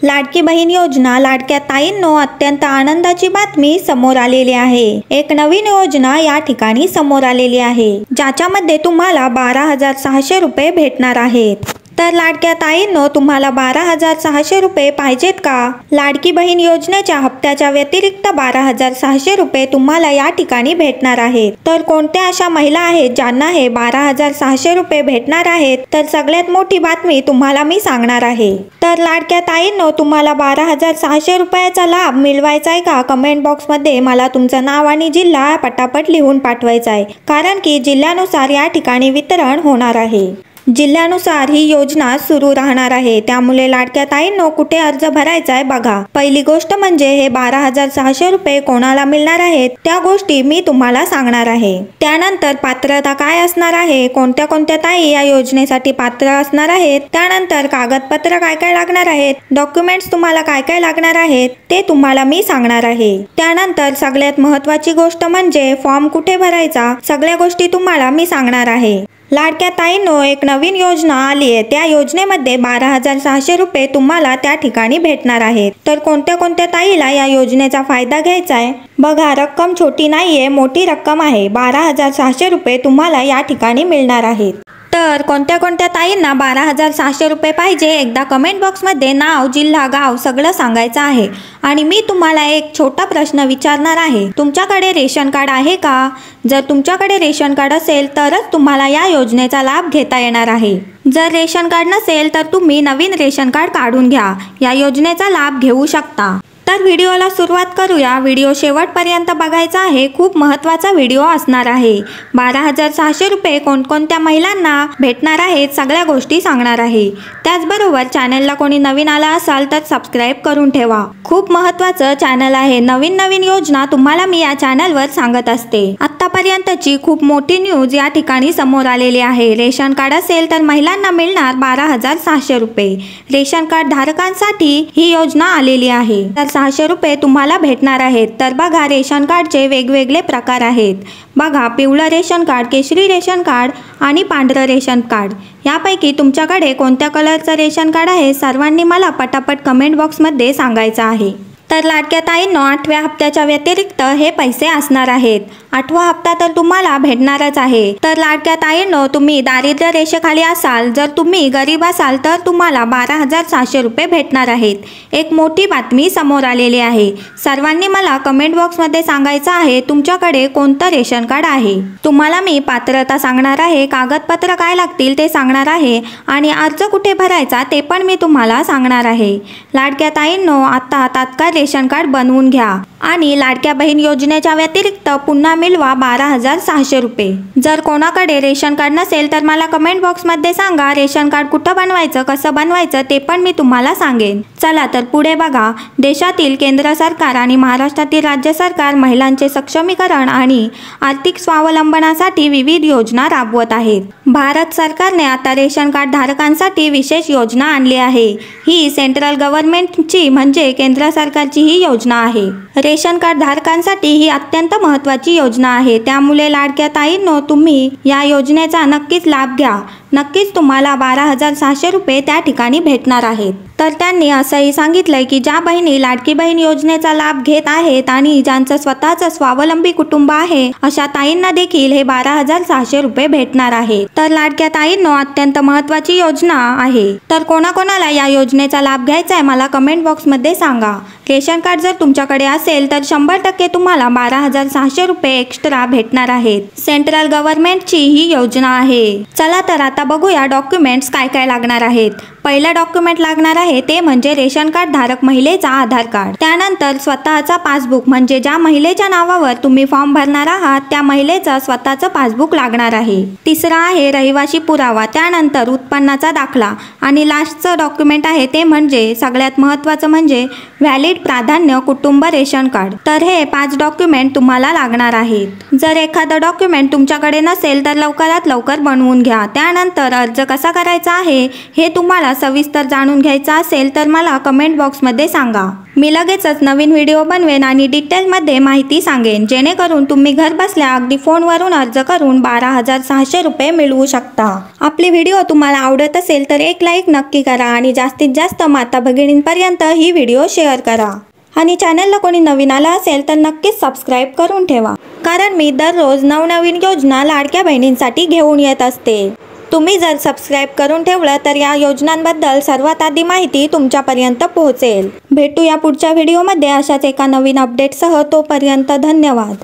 लाडकी बहीण योजना लाडक्या ताईंनो अत्यंत आनंदाची बातमी समोर आलेली आहे। एक नवीन योजना या ठिकाणी समोर आलेली आहे, ज्याच्यामध्ये तुम्हाला 12,600 रुपये भेटणार आहेत। तर लाडक्या ताईंनो, तुम्हाला 12,600 रुपये पाहिजेत का? लाडकी बहीण योजनेच्या हप्त्याच्या व्यतिरिक्त 12,600 रुपये तुम्हाला या ठिकाणी भेटणार आहेत। तर कोणत्या अशा महिला आहेत ज्यांना हे 12,600 रुपये भेटणार आहेत? तर सगळ्यात मोठी बातमी तुम्हाला मी सांगणार आहे। तर लाडक्या ताईंनो, तुम्हाला 12,600 रुपयाचा लाभ मिळवायचा आहे का? कमेंट बॉक्स मध्ये मला तुमचं नाव आणि जिल्हा पटापट लिहून पाठवायचा आहे, कारण की जिल्ह्यानुसार या ठिकाणी वितरण होणार आहे। जिल्ह्यानुसार ही योजना सुरू राहणार आहे, त्यामुळे लाडक्या ताईंनो कुठे अर्ज भरायचा आहे बघा। पहिली गोष्ट म्हणजे हे 12,600 रुपये कोणाला मिळणार आहेत त्या गोष्टी मी तुम्हाला सांगणार आहे। त्यानंतर पात्रता काय असणार आहे, कोणत्या कोणत्या ताई या योजनेसाठी पात्र असणार आहेत, त्यानंतर कागदपत्र काय काय लागणार आहेत, डॉक्युमेंट्स तुम्हाला काय काय लागणार आहेत ते तुम्हाला मी सांगणार आहे। त्यानंतर सगळ्यात महत्त्वाची गोष्ट म्हणजे फॉर्म कुठे भरायचा, सगळ्या गोष्टी तुम्हाला मी सांगणार आहे। लाडक्या ताईंनो, एक नवीन योजना आली आहे, त्या योजनेमध्ये 12,600 रुपये तुम्हाला त्या ठिकाणी भेटणार आहेत। तर कोणत्या कोणत्या ताईला या योजनेचा फायदा घ्यायचा आहे बघा। रक्कम छोटी नाहीये, मोठी रक्कम आहे। 12,600 रुपये तुम्हाला या ठिकाणी मिळणार आहेत। तर कोणत्या कोणत्या ताईंना 12,600 रुपये पाहिजे, एकदा कमेंट बॉक्समध्ये नाव, जिल्हा, गाव सगळं सांगायचं आहे। आणि मी तुम्हाला एक छोटा प्रश्न विचारणार आहे, तुमच्याकडे रेशन कार्ड आहे का? जर तुमच्याकडे रेशन कार्ड असेल तरच तुम्हाला या योजनेचा लाभ घेता येणार आहे। जर रेशन कार्ड नसेल तर तुम्ही नवीन रेशन कार्ड काढून घ्या, या योजनेचा लाभ घेऊ शकता। तर व्हिडिओला सुरुवात करूया। व्हिडिओ शेवटपर्यंत बघायचा आहे, खूप महत्त्वाचा व्हिडिओ असणार आहे। 12,600 रुपये कोणकोणत्या महिलांना भेटणार आहेत सगळ्या गोष्टी सांगणार आहे। त्याचबरोबर चॅनलला कोणी नवीन आला असाल तर सबस्क्राईब करून ठेवा, खूप महत्त्वाचं चॅनल आहे। नवीन नवीन योजना तुम्हाला मी या चॅनलवर सांगत असते। आतापर्यंतची खूप मोठी न्यूज या ठिकाणी समोर आलेली आहे। रेशन कार्ड असेल तर महिलांना मिळणार 12,600 रुपये। रेशन कार्ड धारकांसाठी ही योजना आलेली आहे। 600 रुपये तुम्हाला भेटणार आहेत। तर बघा, रेशन कार्डचे वेगवेगळे प्रकार आहेत बघा। पिवळं रेशन कार्ड, केशरी रेशन कार्ड आणि पांढरं रेशन कार्ड, यापैकी तुमच्याकडे कोणत्या कलरचं रेशन कार्ड आहे सर्वांनी मला पटापट कमेंट बॉक्समध्ये सांगायचं आहे। तर लाडक्या ताईंनो, 8व्या हप्त्याच्या व्यतिरिक्त हे पैसे असणार आहेत। 8वा हप्ता तर तुम्हाला भेटणारच आहे। तर लाडक्या ताईंनो, तुम्ही दारिद्र्य रेषेखाली असाल, जर तुम्ही गरीब असाल तर तुम्हाला 12,600 रुपये भेटणार आहेत। एक मोठी बातमी समोर आलेली आहे। सर्वांनी मला कमेंट बॉक्समध्ये सांगायचं आहे तुमच्याकडे कोणतं रेशन कार्ड आहे। तुम्हाला मी पात्रता सांगणार आहे, कागदपत्र काय लागतील ते सांगणार आहे आणि अर्ज कुठे भरायचा ते पण मी तुम्हाला सांगणार आहे। लाडक्या ताईंनो, आता तात्काळ रेशन कार्ड बनवून घ्या आणि लाडक्या बहीण योजनेच्या व्यतिरिक्त पुन्हा मिळवा 12,600 रुपये। जर कोणाकडे रेशन कार्ड नसेल तर मला कमेंट बॉक्समध्ये सांगा, रेशन कार्ड कुठं बनवायचं, कसं बनवायचं ते पण मी तुम्हाला सांगेन। चला तर पुढे बघा। देशातील केंद्र सरकार आणि महाराष्ट्रातील राज्य सरकार महिलांचे सक्षमीकरण आणि आर्थिक स्वावलंबनासाठी विविध योजना राबवत आहेत। भारत सरकारने आता रेशन कार्ड धारकांसाठी विशेष योजना आणली आहे। ही सेंट्रल गव्हर्नमेंटची म्हणजे केंद्र सरकारची ही योजना आहे। रेशन कार्ड धारकांसाठी ही अत्यंत महत्त्वाची योजना आहे, त्यामुळे लाडक्या ताईंनो, तुम्ही या योजनेचा नक्कीच लाभ घ्या। नक्कीच तुम्हाला 12,600 रुपये त्या ठिकाणी भेटणार आहेत। तर त्यांनी असंही सांगितलंय की ज्या बहिणी लाडकी बहीण योजनेचा लाभ घेत आहेत आणि ज्यांचं स्वतःचं स्वावलंबी कुटुंब आहे अशा ताईंना देखील हे 12,600 रुपये भेटणार आहे। तर लाडक्या ताईंनो, अत्यंत महत्त्वाची योजना आहे। तर कोणाकोणाला या योजनेचा लाभ घ्यायचा आहे मला कमेंट बॉक्समध्ये सांगा। रेशन कार्ड जर तुमच्याकडे असेल तर 100% तुम्हाला 12,600 रुपये एक्स्ट्रा भेटणार आहेत। सेंट्रल गव्हर्नमेंटची ही योजना आहे। चला तर आता बघूया डॉक्युमेंट्स काय काय लागणार आहेत। पहिलं डॉक्युमेंट लागणार आहे ते म्हणजे रेशन कार्ड धारक महिलेचा आधार कार्ड, त्यानंतर स्वतःचा पासबुक म्हणजे ज्या महिलेच्या नावावर तुम्ही फॉर्म भरणार आहात त्या महिलेचं स्वतःचं पासबुक लागणार आहे। तिसरा आहे रहिवासी पुरावा, त्यानंतर उत्पन्नाचा दाखला आणि लास्टचं डॉक्युमेंट आहे ते म्हणजे सगळ्यात महत्त्वाचं म्हणजे व्हॅलिड प्राधान्य कुटुंब रेशन कार्ड। तर हे 5 डॉक्युमेंट तुम्हाला लागणार आहेत। जर एखादं डॉक्युमेंट तुमच्याकडे नसेल तर लवकरात लवकर बनवून घ्या। त्यानंतर अर्ज कसा करायचा आहे हे तुम्हाला सविस्तर जाणून घ्यायचा असेल तर मला कमेंट बॉक्समध्ये सांगा। मी लगेचच नवीन व्हिडिओ बनवेन आणि डिटेलमध्ये माहिती सांगेन, जेणेकरून तुम्ही घर बसल्या अगदी फोनवरून अर्ज करून 12,600 रुपये मिळवू शकता। आपली व्हिडिओ तुम्हाला आवडत असेल तर एक लाईक नक्की करा आणि जास्तीत जास्त माता भगिनींपर्यंत ही व्हिडिओ शेअर करा। आणि चॅनलला कोणी नवीन आला असेल तर नक्कीच सबस्क्राईब करून ठेवा, कारण मी दररोज नवनवीन योजना लाडक्या बहिणींसाठी घेऊन येत असते। तुम्ही जर सबस्क्राईब करून ठेवलं तर या योजनांबद्दल सर्वात आधी माहिती तुमच्यापर्यंत पोहोचेल। भेटूया पुढच्या व्हिडिओमध्ये अशाच एका नवीन अपडेटसह। तोपर्यंत धन्यवाद।